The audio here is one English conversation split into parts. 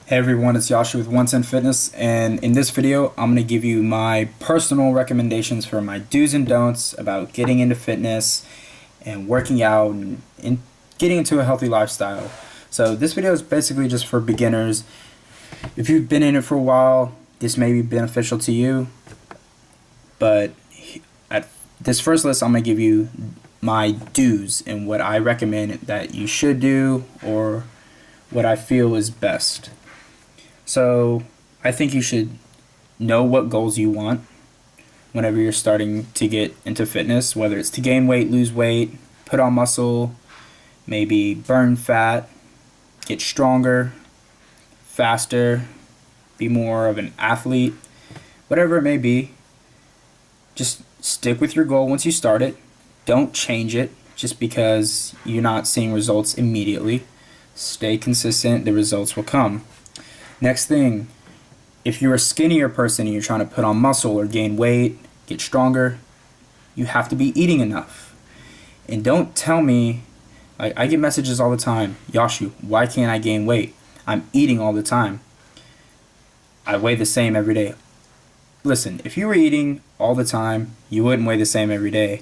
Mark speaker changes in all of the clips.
Speaker 1: Hey everyone, it's Jasiu with 110 Fitness, and in this video I'm going to give you my personal recommendations for my do's and don'ts about getting into fitness and working out and getting into a healthy lifestyle. So this video is basically just for beginners. If you've been in it for a while, this may be beneficial to you, but at this first list I'm going to give you my do's and what I recommend that you should do or what I feel is best. So I think you should know what goals you want whenever you're starting to get into fitness, whether it's to gain weight, lose weight, put on muscle, maybe burn fat, get stronger, faster, be more of an athlete, whatever it may be. Just stick with your goal once you start it. Don't change it just because you're not seeing results immediately. Stay consistent, the results will come. Next thing, if you're a skinnier person and you're trying to put on muscle or gain weight, get stronger, you have to be eating enough. And don't tell me, like, I get messages all the time, Jasiu, why can't I gain weight? I'm eating all the time. I weigh the same every day. Listen, if you were eating all the time, you wouldn't weigh the same every day.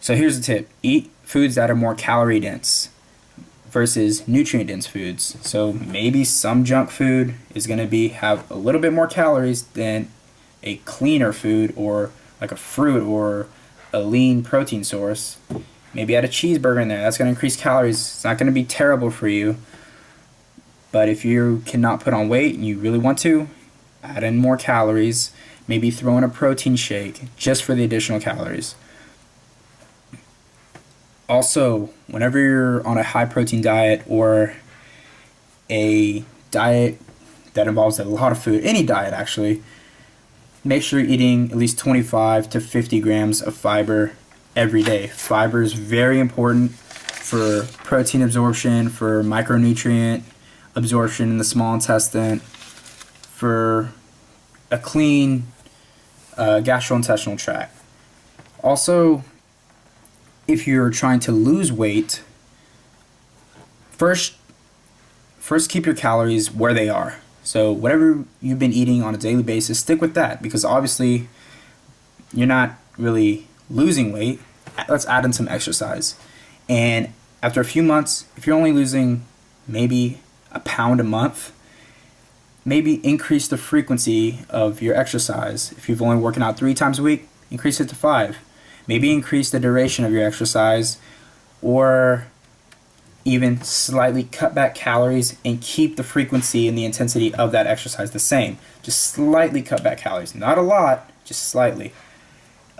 Speaker 1: So here's the tip. Eat foods that are more calorie dense versus nutrient dense foods. So maybe some junk food is going to have a little bit more calories than a cleaner food or like a fruit or a lean protein source. Maybe add a cheeseburger in there. That's going to increase calories. It's not going to be terrible for you. But if you cannot put on weight and you really want to, add in more calories. Maybe throw in a protein shake just for the additional calories. Also, whenever you're on a high protein diet or a diet that involves a lot of food, any diet actually, make sure you're eating at least 25 to 50 grams of fiber every day. Fiber is very important for protein absorption, for micronutrient absorption in the small intestine, for a clean gastrointestinal tract. Also, if you're trying to lose weight, first keep your calories where they are. So whatever you've been eating on a daily basis, stick with that, because obviously you're not really losing weight. Let's add in some exercise. And after a few months, if you're only losing maybe a pound a month, maybe increase the frequency of your exercise. If you've only working out 3 times a week, increase it to 5. Maybe increase the duration of your exercise, or even slightly cut back calories and keep the frequency and the intensity of that exercise the same. Just slightly cut back calories. Not a lot, just slightly.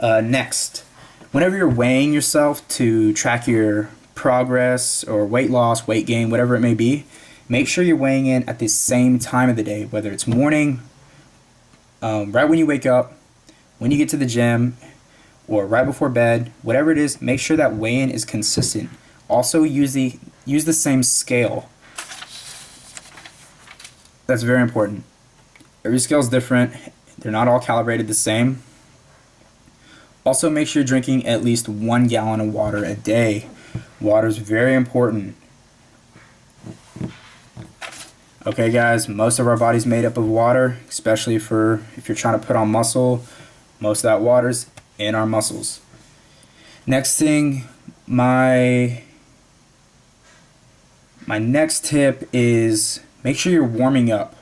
Speaker 1: Next, whenever you're weighing yourself to track your progress or weight loss, weight gain, whatever it may be, make sure you're weighing in at the same time of the day, whether it's morning, right when you wake up, when you get to the gym, or right before bed, whatever it is, make sure that weigh-in is consistent. Also use the same scale. That's very important. Every scale is different. They're not all calibrated the same. Also make sure you're drinking at least 1 gallon of water a day. Water is very important. Okay guys, most of our body's made up of water, especially if you're trying to put on muscle. Most of that water's in our muscles. Next thing, my next tip is make sure you're warming up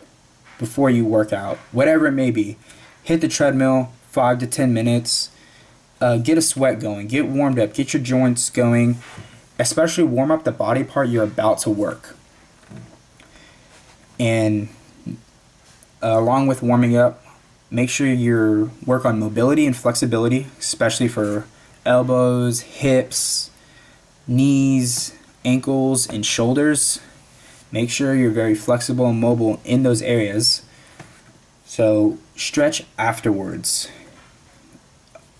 Speaker 1: before you work out, whatever it may be. Hit the treadmill 5 to 10 minutes. Get a sweat going, get warmed up, get your joints going, especially warm up the body part you're about to work. And along with warming up, make sure you work on mobility and flexibility, especially for elbows, hips, knees, ankles, and shoulders. Make sure you're very flexible and mobile in those areas. So stretch afterwards.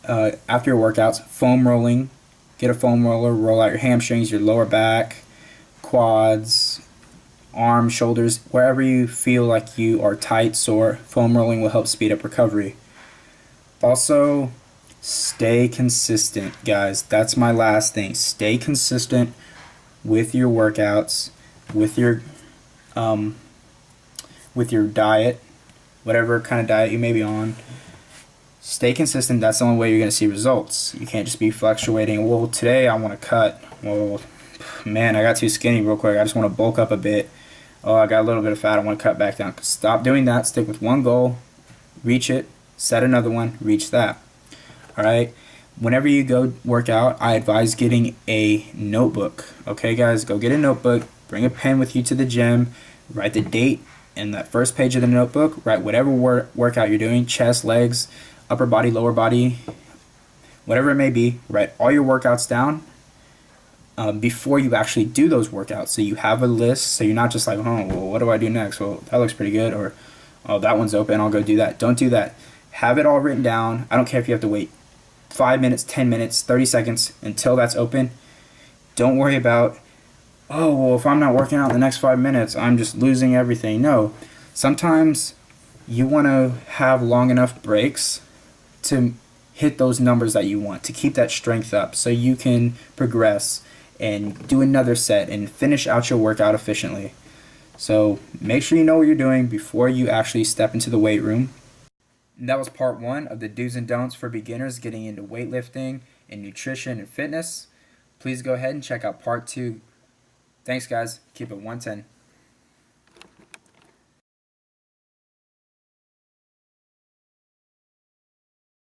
Speaker 1: After your workouts, foam rolling. Get a foam roller, roll out your hamstrings, your lower back, quads, arms, shoulders, wherever you feel like you are tight, sore. Foam rolling will help speed up recovery. Also, stay consistent, guys. That's my last thing. Stay consistent with your workouts, with your with your diet, whatever kind of diet you may be on. Stay consistent. That's the only way you're going to see results. You can't just be fluctuating. Well, today I want to cut. Well, man, I got too skinny real quick. I just want to bulk up a bit. Oh, I got a little bit of fat. I want to cut back down. Stop doing that. Stick with one goal. Reach it. Set another one. Reach that. All right. Whenever you go work out, I advise getting a notebook. Okay, guys, go get a notebook. Bring a pen with you to the gym. Write the date in that first page of the notebook. Write whatever workout you're doing, chest, legs, upper body, lower body, whatever it may be. Write all your workouts down before you actually do those workouts. So you have a list, so you're not just like, oh, well, what do I do next? Well, that looks pretty good. Or, oh, that one's open. I'll go do that. Don't do that. Have it all written down. I don't care if you have to wait 5 minutes, 10 minutes, 30 seconds until that's open. Don't worry about, oh, well, if I'm not working out the next 5 minutes, I'm just losing everything. No. Sometimes you want to have long enough breaks to hit those numbers that you want, to keep that strength up so you can progress and do another set and finish out your workout efficiently. So make sure you know what you're doing before you actually step into the weight room. And that was part 1 of the do's and don'ts for beginners getting into weightlifting and nutrition and fitness. Please go ahead and check out part 2. Thanks, guys. Keep it 110.